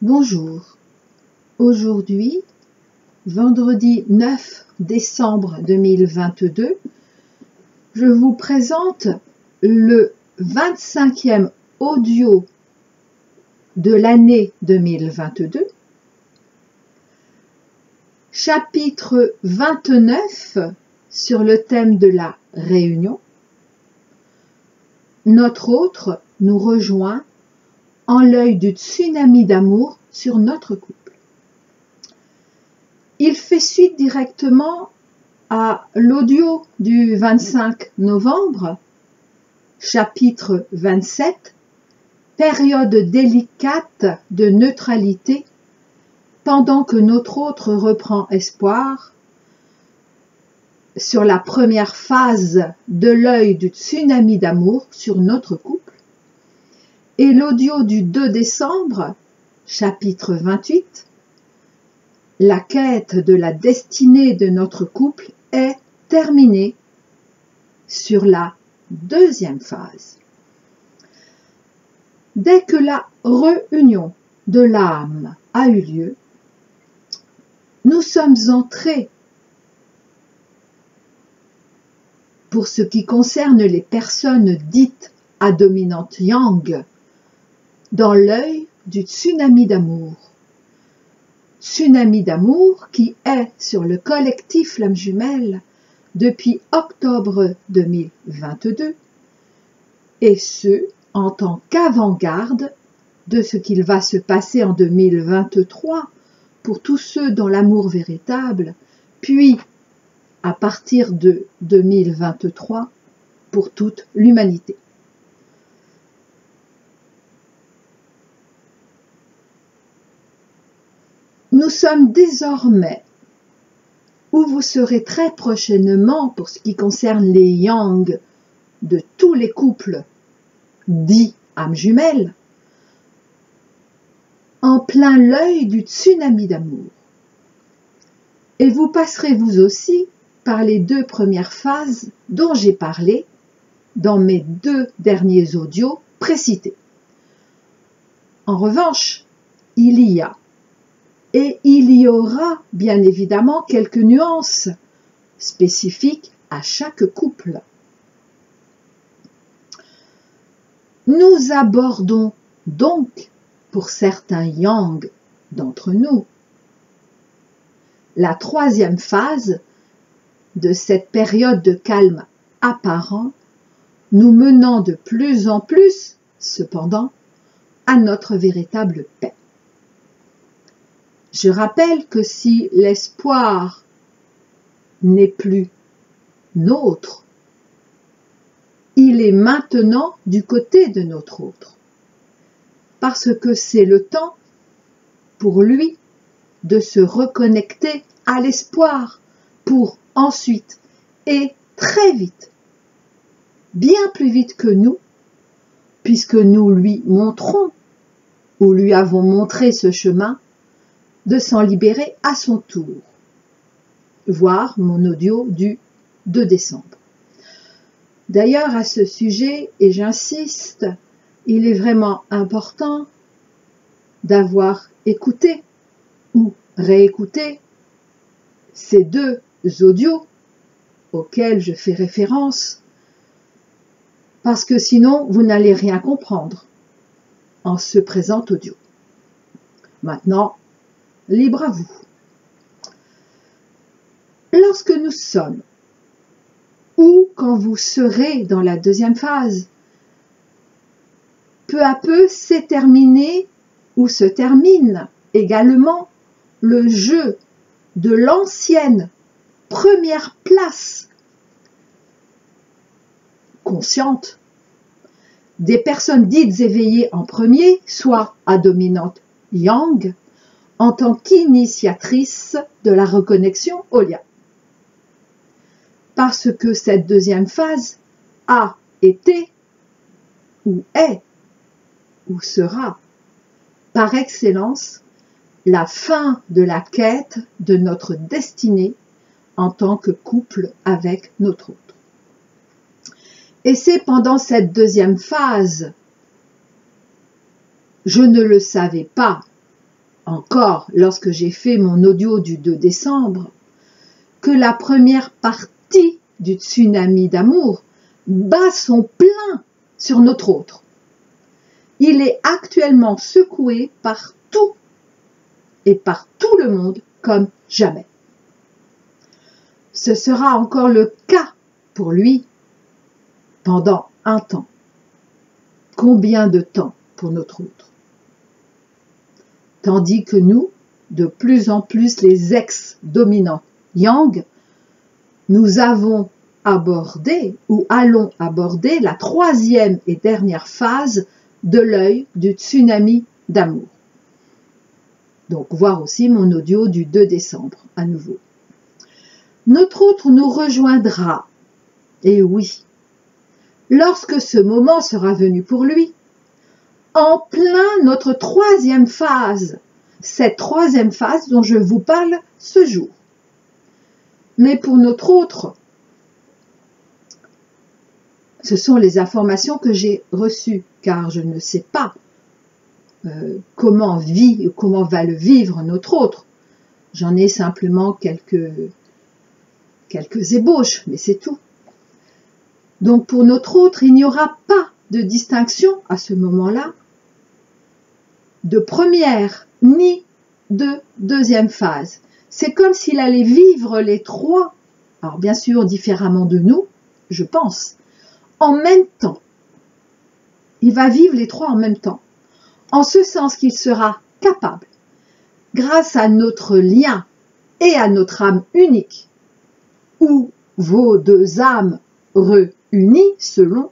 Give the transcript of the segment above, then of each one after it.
Bonjour, aujourd'hui, vendredi 9 décembre 2022, je vous présente le 25e audio de l'année 2022, chapitre 29 sur le thème de la réunion. Notre autre nous rejoint en l'œil du tsunami d'amour sur notre couple. Il fait suite directement à l'audio du 25 novembre, chapitre 27, période délicate de neutralité, pendant que notre autre reprend espoir sur la première phase de l'œil du tsunami d'amour sur notre couple. Et l'audio du 2 décembre, chapitre 28, la quête de la destinée de notre couple est terminée sur la deuxième phase. Dès que la réunion de l'âme a eu lieu, nous sommes entrés, pour ce qui concerne les personnes dites à dominante yang, dans l'œil du tsunami d'amour. Tsunami d'amour qui est sur le collectif Flamme Jumelle depuis octobre 2022, et ce, en tant qu'avant-garde de ce qu'il va se passer en 2023 pour tous ceux dans l'amour véritable, puis à partir de 2023 pour toute l'humanité. Nous sommes désormais, où vous serez très prochainement pour ce qui concerne les yang de tous les couples dits âmes jumelles, en plein l'œil du tsunami d'amour. Et vous passerez vous aussi par les deux premières phases dont j'ai parlé dans mes deux derniers audios précités. En revanche, il y a et il y aura bien évidemment quelques nuances spécifiques à chaque couple. Nous abordons donc, pour certains yang d'entre nous, la troisième phase de cette période de calme apparent, nous menant de plus en plus, cependant, à notre véritable paix. Je rappelle que si l'espoir n'est plus nôtre, il est maintenant du côté de notre autre, parce que c'est le temps pour lui de se reconnecter à l'espoir pour ensuite, et très vite, bien plus vite que nous, puisque nous lui montrons ou lui avons montré ce chemin, de s'en libérer à son tour. Voir mon audio du 2 décembre. D'ailleurs, à ce sujet, et j'insiste, il est vraiment important d'avoir écouté ou réécouté ces deux audios auxquels je fais référence, parce que sinon, vous n'allez rien comprendre en ce présent audio. Maintenant, libre à vous. Lorsque nous sommes, ou quand vous serez dans la deuxième phase, peu à peu s'est terminé ou se termine également le jeu de l'ancienne première place consciente des personnes dites éveillées en premier, soit à dominante yang, en tant qu'initiatrice de la reconnexion au lien. Parce que cette deuxième phase a été, ou est, ou sera, par excellence, la fin de la quête de notre destinée en tant que couple avec notre autre. Et c'est pendant cette deuxième phase, je ne le savais pas, encore lorsque j'ai fait mon audio du 2 décembre, que la première partie du tsunami d'amour bat son plein sur notre autre. Il est actuellement secoué par tout et par tout le monde comme jamais. Ce sera encore le cas pour lui pendant un temps. Combien de temps pour notre autre? Tandis que nous, de plus en plus les ex-dominants Yang, nous avons abordé ou allons aborder la troisième et dernière phase de l'œil du tsunami d'amour. Donc, voir aussi mon audio du 2 décembre à nouveau. Notre autre nous rejoindra, et oui, lorsque ce moment sera venu pour lui, en plein notre troisième phase, cette troisième phase dont je vous parle ce jour. Mais pour notre autre, ce sont les informations que j'ai reçues, car je ne sais pas comment va le vivre notre autre. J'en ai simplement quelques ébauches, mais c'est tout. Donc pour notre autre, il n'y aura pas de distinction à ce moment-là de première ni de deuxième phase. C'est comme s'il allait vivre les trois, alors bien sûr différemment de nous, je pense, en même temps. Il va vivre les trois en même temps, en ce sens qu'il sera capable, grâce à notre lien et à notre âme unique, ou vos deux âmes réunies selon,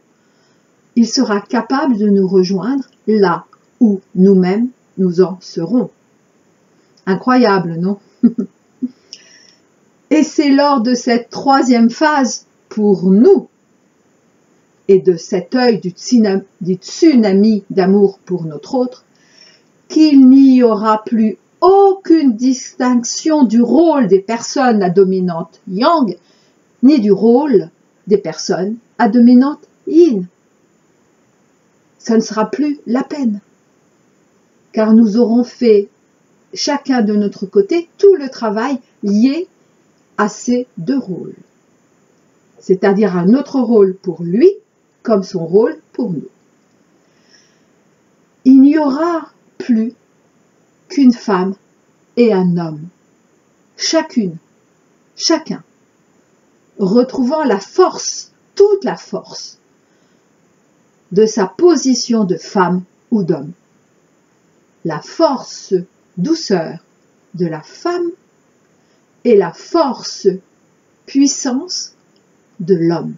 il sera capable de nous rejoindre là où nous-mêmes nous en serons. Incroyable, non? Et c'est lors de cette troisième phase pour nous et de cet œil du tsunami d'amour pour notre autre qu'il n'y aura plus aucune distinction du rôle des personnes à dominante Yang ni du rôle des personnes à dominante Yin. Ça ne sera plus la peine, car nous aurons fait chacun de notre côté tout le travail lié à ces deux rôles, c'est-à-dire à notre rôle pour lui comme son rôle pour nous. Il n'y aura plus qu'une femme et un homme, chacune, chacun, retrouvant la force, toute la force de sa position de femme ou d'homme, la force douceur de la femme et la force puissance de l'homme.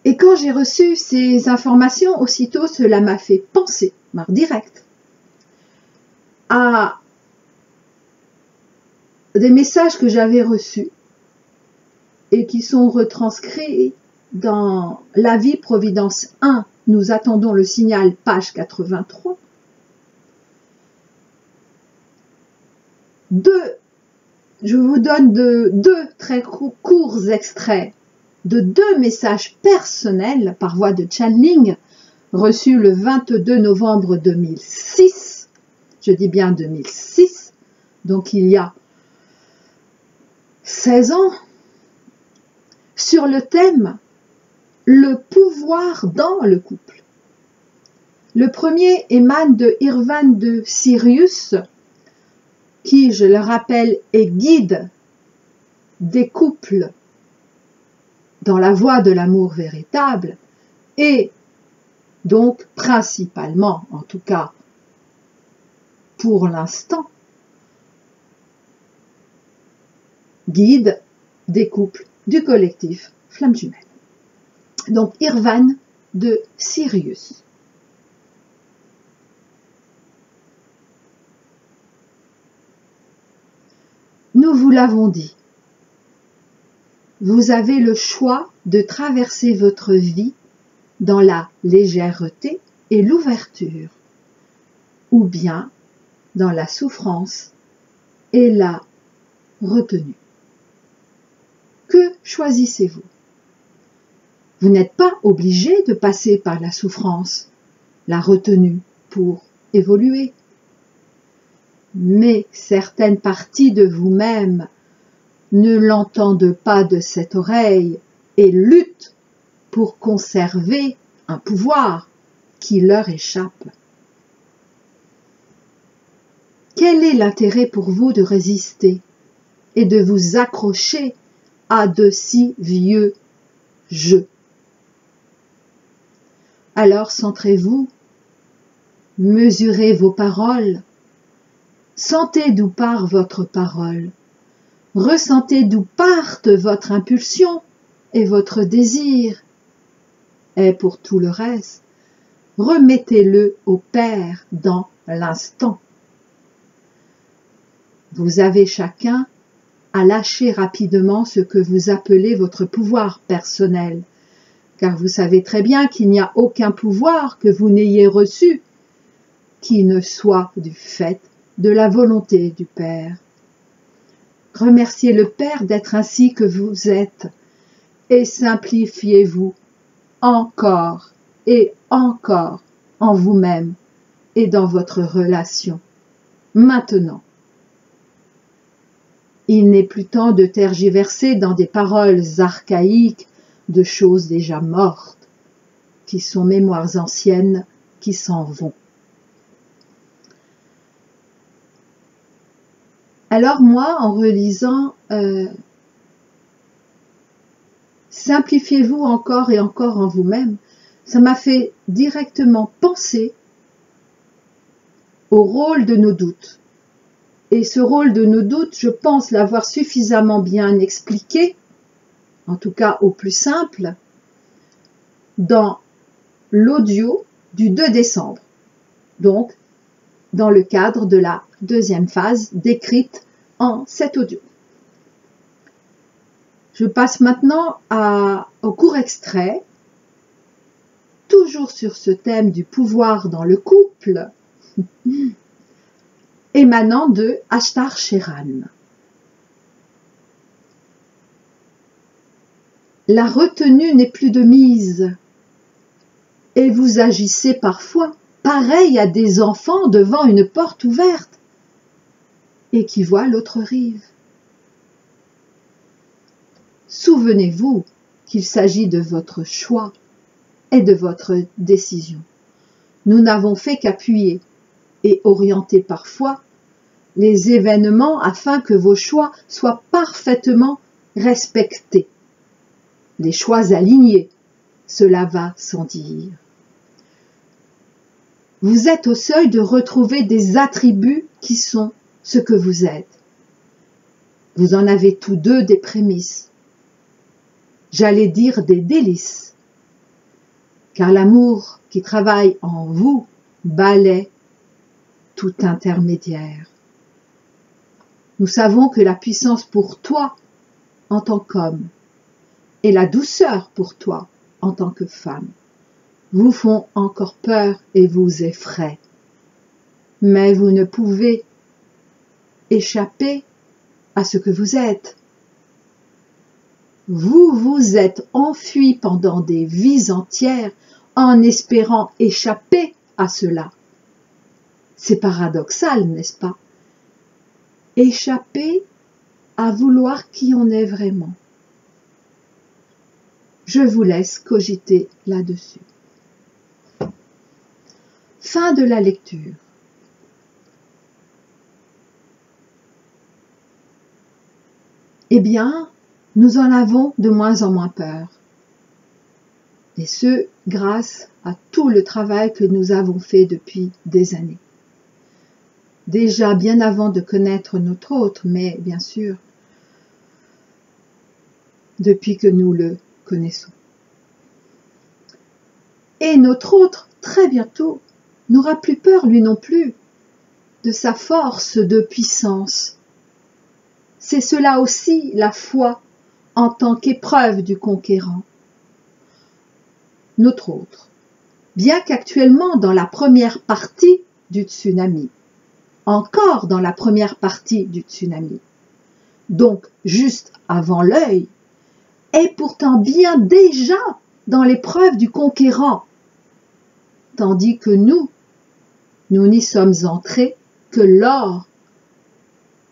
Et quand j'ai reçu ces informations, aussitôt cela m'a fait penser, direct, à des messages que j'avais reçus et qui sont retranscrits dans La vie Providence 1, nous attendons le signal, page 83. Je vous donne deux très courts extraits de deux messages personnels par voie de channeling reçus le 22 novembre 2006. Je dis bien 2006, donc il y a 16 ans, sur le thème « Le pouvoir dans le couple ». Le premier émane de Irvan de Sirius, qui, je le rappelle, est guide des couples dans la voie de l'amour véritable et donc principalement, en tout cas pour l'instant, guide des couples du collectif Flamme Jumelle. Donc Irvan de Sirius. Nous vous l'avons dit, vous avez le choix de traverser votre vie dans la légèreté et l'ouverture, ou bien dans la souffrance et la retenue. Que choisissez-vous? Vous n'êtes pas obligé de passer par la souffrance, la retenue pour évoluer. Mais certaines parties de vous-même ne l'entendent pas de cette oreille et luttent pour conserver un pouvoir qui leur échappe. Quel est l'intérêt pour vous de résister et de vous accrocher à de si vieux jeux? Alors centrez-vous, mesurez vos paroles, sentez d'où part votre parole, ressentez d'où partent votre impulsion et votre désir, et pour tout le reste, remettez-le au Père dans l'instant. Vous avez chacun à lâcher rapidement ce que vous appelez votre pouvoir personnel, car vous savez très bien qu'il n'y a aucun pouvoir que vous n'ayez reçu qui ne soit du fait de la volonté du Père. Remerciez le Père d'être ainsi que vous êtes et simplifiez-vous encore et encore en vous-même et dans votre relation. Maintenant, il n'est plus temps de tergiverser dans des paroles archaïques de choses déjà mortes, qui sont mémoires anciennes qui s'en vont. Alors moi, en relisant simplifiez-vous encore et encore en vous-même, ça m'a fait directement penser au rôle de nos doutes. Et ce rôle de nos doutes, je pense l'avoir suffisamment bien expliqué, en tout cas au plus simple, dans l'audio du 2 décembre. Donc, dans le cadre de la deuxième phase décrite en cet audio. Je passe maintenant au court extrait, toujours sur ce thème du pouvoir dans le couple, émanant de Ashtar Sheran. La retenue n'est plus de mise, et vous agissez parfois pareil à des enfants devant une porte ouverte et qui voient l'autre rive. Souvenez-vous qu'il s'agit de votre choix et de votre décision. Nous n'avons fait qu'appuyer et orienter parfois les événements afin que vos choix soient parfaitement respectés. Les choix alignés, cela va sans dire. Vous êtes au seuil de retrouver des attributs qui sont ce que vous êtes. Vous en avez tous deux des prémices. J'allais dire des délices. Car l'amour qui travaille en vous balaie tout intermédiaire. Nous savons que la puissance pour toi en tant qu'homme et la douceur pour toi en tant que femme vous font encore peur et vous effraient. Mais vous ne pouvez échapper à ce que vous êtes. Vous vous êtes enfui pendant des vies entières en espérant échapper à cela. C'est paradoxal, n'est-ce pas? Échapper à vouloir qui on est vraiment. Je vous laisse cogiter là-dessus. Fin de la lecture. Eh bien, nous en avons de moins en moins peur. Et ce, grâce à tout le travail que nous avons fait depuis des années. Déjà bien avant de connaître notre autre, mais bien sûr, depuis que nous le connaissons. Et notre autre, très bientôt, n'aura plus peur, lui non plus, de sa force de puissance. C'est cela aussi la foi en tant qu'épreuve du conquérant. Notre autre, bien qu'actuellement dans la première partie du tsunami, encore dans la première partie du tsunami, donc juste avant l'œil, est pourtant bien déjà dans l'épreuve du conquérant, tandis que nous n'y sommes entrés que lors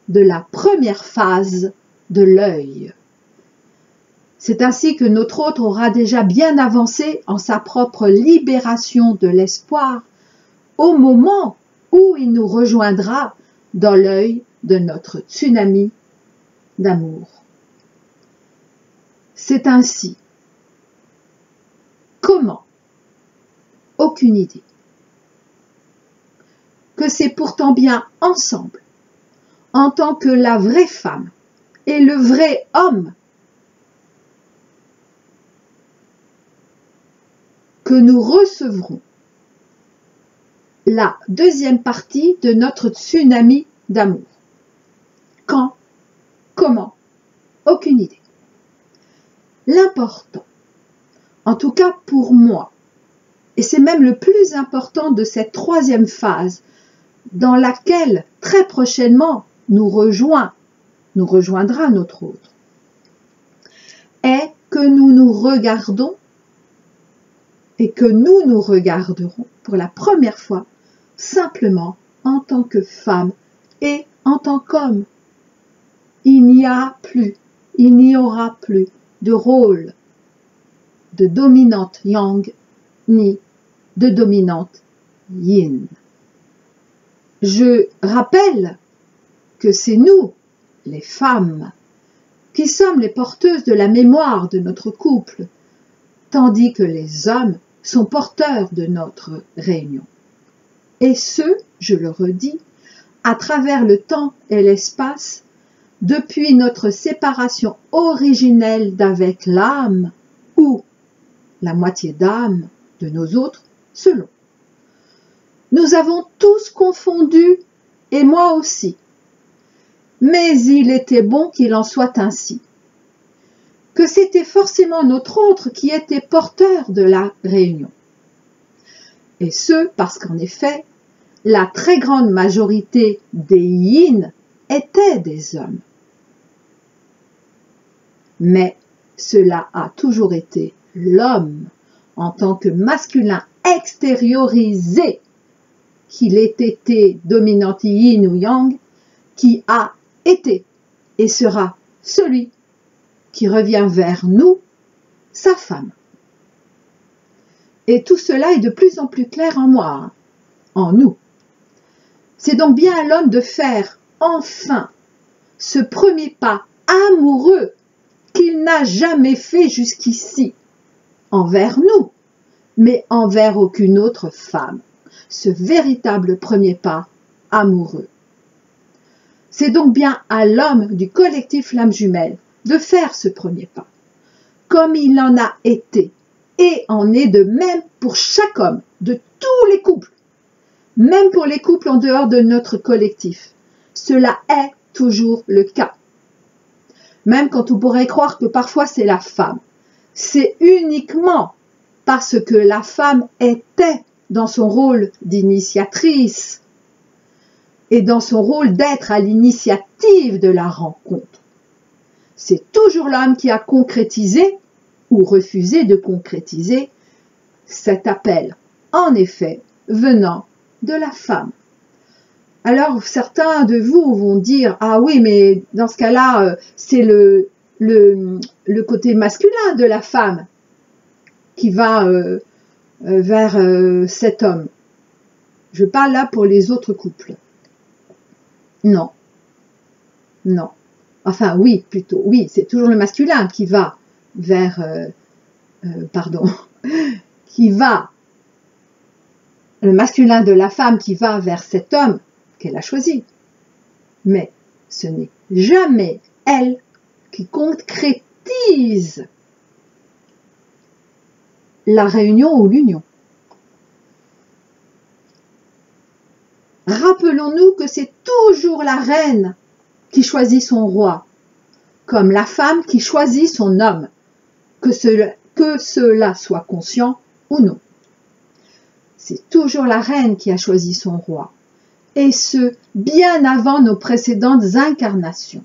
de la première phase de l'œil. C'est ainsi que notre hôte aura déjà bien avancé en sa propre libération de l'espoir au moment où il nous rejoindra dans l'œil de notre tsunami d'amour. C'est ainsi. Comment? Aucune idée. Que c'est pourtant bien ensemble, en tant que la vraie femme et le vrai homme, que nous recevrons la deuxième partie de notre tsunami d'amour. Quand? Comment? Aucune idée. L'important, en tout cas pour moi, et c'est même le plus important de cette troisième phase, dans laquelle très prochainement nous rejoindra notre hôte, est que nous nous regardons et que nous nous regarderons pour la première fois simplement en tant que femme et en tant qu'homme. Il n'y aura plus de rôle de dominante yang ni de dominante yin. Je rappelle que c'est nous, les femmes, qui sommes les porteuses de la mémoire de notre couple, tandis que les hommes sont porteurs de notre réunion. Et ce, je le redis, à travers le temps et l'espace, depuis notre séparation originelle d'avec l'âme ou la moitié d'âme de nos autres, selon. Nous avons tous confondu, et moi aussi. Mais il était bon qu'il en soit ainsi. Que c'était forcément notre autre qui était porteur de la réunion. Et ce, parce qu'en effet, la très grande majorité des yin étaient des hommes. Mais cela a toujours été l'homme, en tant que masculin extériorisé, qu'il ait été dominante yin ou yang, qui a été et sera celui qui revient vers nous, sa femme. Et tout cela est de plus en plus clair en moi, en nous. C'est donc bien à l'homme de faire enfin ce premier pas amoureux qu'il n'a jamais fait jusqu'ici, envers nous, mais envers aucune autre femme. Ce véritable premier pas amoureux. C'est donc bien à l'homme du collectif Flamme Jumelle de faire ce premier pas, comme il en a été et en est de même pour chaque homme, de tous les couples, même pour les couples en dehors de notre collectif. Cela est toujours le cas. Même quand on pourrait croire que parfois c'est la femme, c'est uniquement parce que la femme était dans son rôle d'initiatrice et dans son rôle d'être à l'initiative de la rencontre. C'est toujours l'homme qui a concrétisé ou refusé de concrétiser cet appel, en effet, venant de la femme. Alors, certains de vous vont dire « Ah oui, mais dans ce cas-là, c'est le côté masculin de la femme qui va vers cet homme. » Je parle là pour les autres couples. Non. Non. Enfin, oui, plutôt. Oui, c'est toujours le masculin qui va vers... qui va... Le masculin de la femme qui va vers cet homme qu'elle a choisi. Mais ce n'est jamais elle qui concrétise la réunion ou l'union. Rappelons-nous que c'est toujours la reine qui choisit son roi, comme la femme qui choisit son homme, que cela soit conscient ou non. C'est toujours la reine qui a choisi son roi, et ce, bien avant nos précédentes incarnations.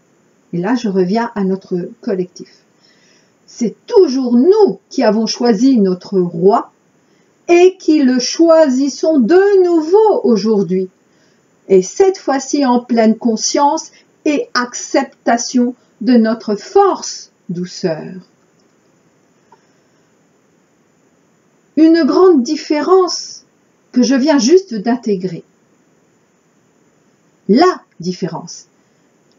Et là, je reviens à notre collectif. c'est toujours nous qui avons choisi notre roi et qui le choisissons de nouveau aujourd'hui. Et cette fois-ci en pleine conscience et acceptation de notre force douceur. Une grande différence que je viens juste d'intégrer. La différence,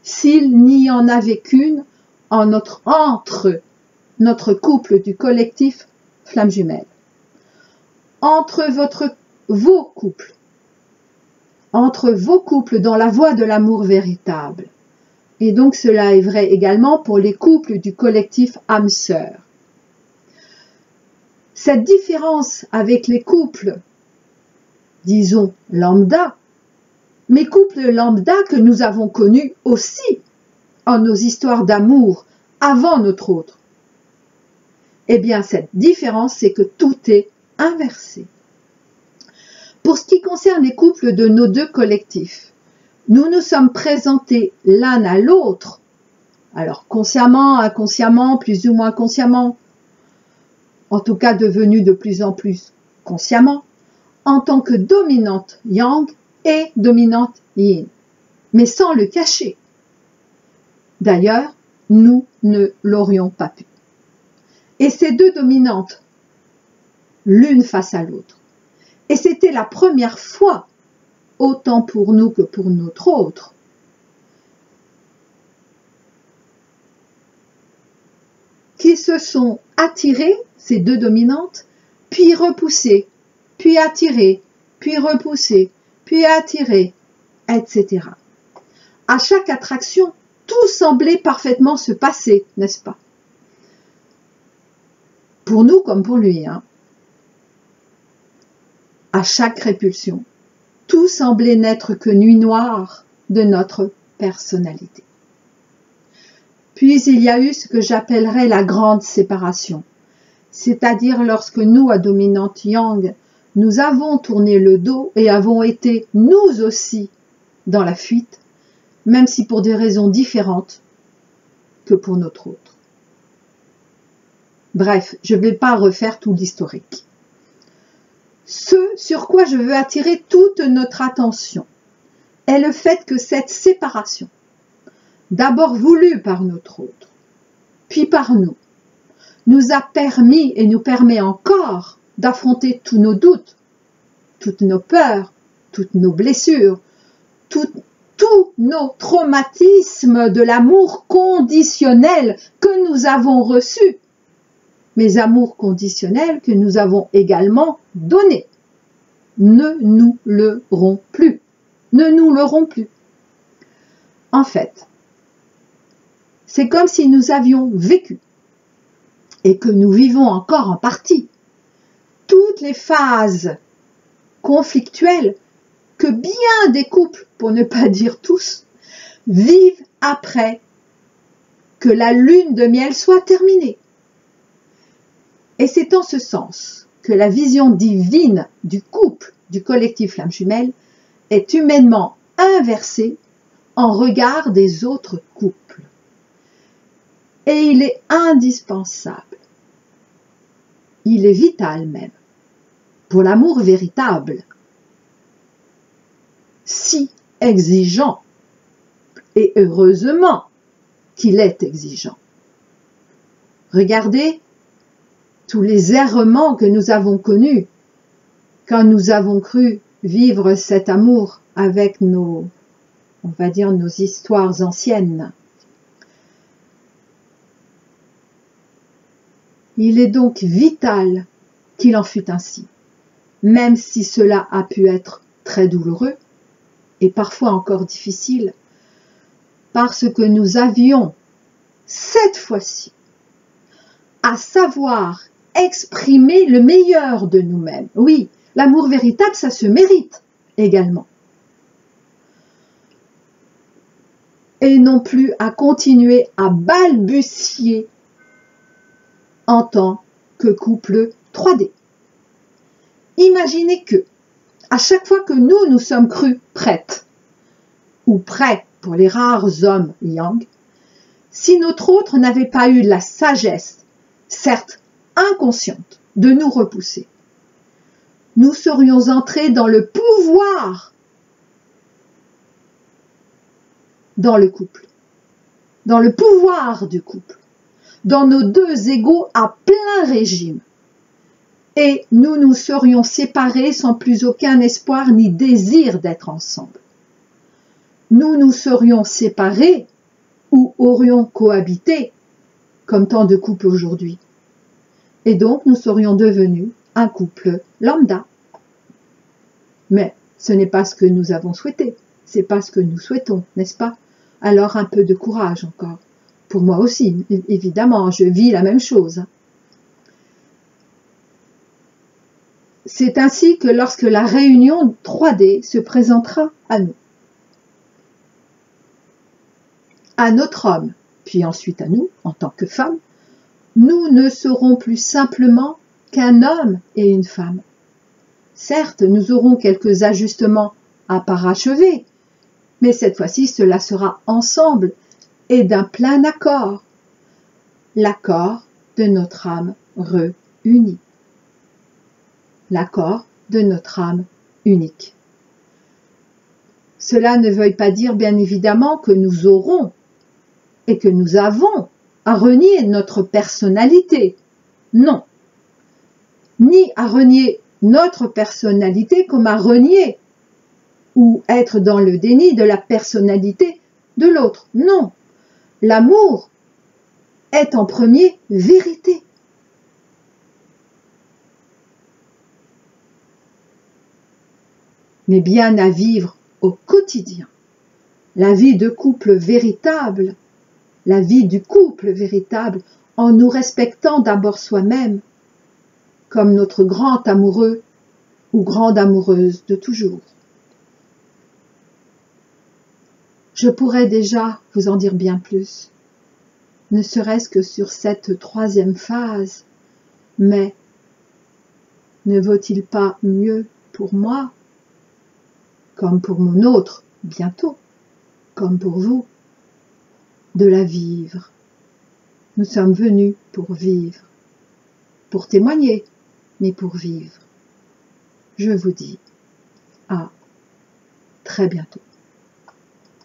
s'il n'y en avait qu'une entre notre couple du collectif Flammes Jumelles, entre vos couples dans la voie de l'amour véritable. Et donc cela est vrai également pour les couples du collectif âmes sœurs. Cette différence avec les couples, disons lambda, mes couples lambda que nous avons connus aussi en nos histoires d'amour avant notre autre, eh bien cette différence c'est que tout est inversé. Pour ce qui concerne les couples de nos deux collectifs, nous nous sommes présentés l'un à l'autre, alors consciemment, inconsciemment, plus ou moins consciemment, en tout cas devenus de plus en plus consciemment, en tant que dominante yang et dominante yin, mais sans le cacher. D'ailleurs, nous ne l'aurions pas pu. Et ces deux dominantes, l'une face à l'autre. Et c'était la première fois, autant pour nous que pour notre autre, qui se sont attirées, ces deux dominantes, puis repoussées, puis attirées, puis repoussées, puis attirées, etc. À chaque attraction, tout semblait parfaitement se passer, n'est-ce pas? Pour nous comme pour lui, hein. À chaque répulsion, tout semblait n'être que nuit noire de notre personnalité. Puis il y a eu ce que j'appellerais la grande séparation, c'est-à-dire lorsque nous, à dominante yang, nous avons tourné le dos et avons été, nous aussi, dans la fuite, même si pour des raisons différentes que pour notre autre. Bref, je ne vais pas refaire tout l'historique. Ce sur quoi je veux attirer toute notre attention est le fait que cette séparation, d'abord voulue par notre autre, puis par nous, nous a permis et nous permet encore d'affronter tous nos doutes, toutes nos peurs, toutes nos blessures, tous nos traumatismes de l'amour conditionnel que nous avons reçu, mais amour conditionnel que nous avons également donné. Ne nous leurrons plus. Ne nous leurrons plus. En fait, c'est comme si nous avions vécu, et que nous vivons encore en partie, toutes les phases conflictuelles que bien des couples, pour ne pas dire tous, vivent après que la lune de miel soit terminée. Et c'est en ce sens que la vision divine du couple du collectif Flammes Jumelles est humainement inversée en regard des autres couples. Et il est indispensable, il est vital même, pour l'amour véritable, si exigeant, et heureusement qu'il est exigeant. Regardez tous les errements que nous avons connus quand nous avons cru vivre cet amour avec nos, on va dire, nos histoires anciennes. Il est donc vital qu'il en fût ainsi, même si cela a pu être très douloureux et parfois encore difficile, parce que nous avions, cette fois-ci, à savoir exprimer le meilleur de nous-mêmes. Oui, l'amour véritable, ça se mérite également. Et non plus à continuer à balbutier en tant que couple 3D. Imaginez que, à chaque fois que nous sommes crus prêtes, ou prêts pour les rares hommes yang, si notre autre n'avait pas eu la sagesse certes inconsciente, de nous repousser. Nous serions entrés dans le pouvoir dans le couple, dans le pouvoir du couple, dans nos deux égaux à plein régime. Et nous nous serions séparés sans plus aucun espoir ni désir d'être ensemble. Nous nous serions séparés ou aurions cohabité, comme tant de couples aujourd'hui. Et donc nous serions devenus un couple lambda. Mais ce n'est pas ce que nous avons souhaité, c'est pas ce que nous souhaitons, n'est-ce pas? Alors un peu de courage encore. Pour moi aussi, évidemment, je vis la même chose. C'est ainsi que lorsque la réunion 3D se présentera à nous, à notre homme, puis ensuite à nous, en tant que femmes, nous ne serons plus simplement qu'un homme et une femme. Certes, nous aurons quelques ajustements à parachever, mais cette fois-ci, cela sera ensemble et d'un plein accord, l'accord de notre âme réunie, l'accord de notre âme unique. Cela ne veut pas dire, bien évidemment, que nous aurons et que nous avons à renier notre personnalité. Non. Ni à renier notre personnalité comme à renier ou être dans le déni de la personnalité de l'autre. Non. L'amour est en premier vérité. Mais bien à vivre au quotidien. La vie de couple véritable, la vie du couple véritable, en nous respectant d'abord soi-même, comme notre grand amoureux ou grande amoureuse de toujours. Je pourrais déjà vous en dire bien plus, ne serait-ce que sur cette troisième phase, mais ne vaut-il pas mieux pour moi, comme pour mon autre bientôt, comme pour vous, de la vivre? Nous sommes venus pour vivre, pour témoigner, mais pour vivre. Je vous dis à très bientôt.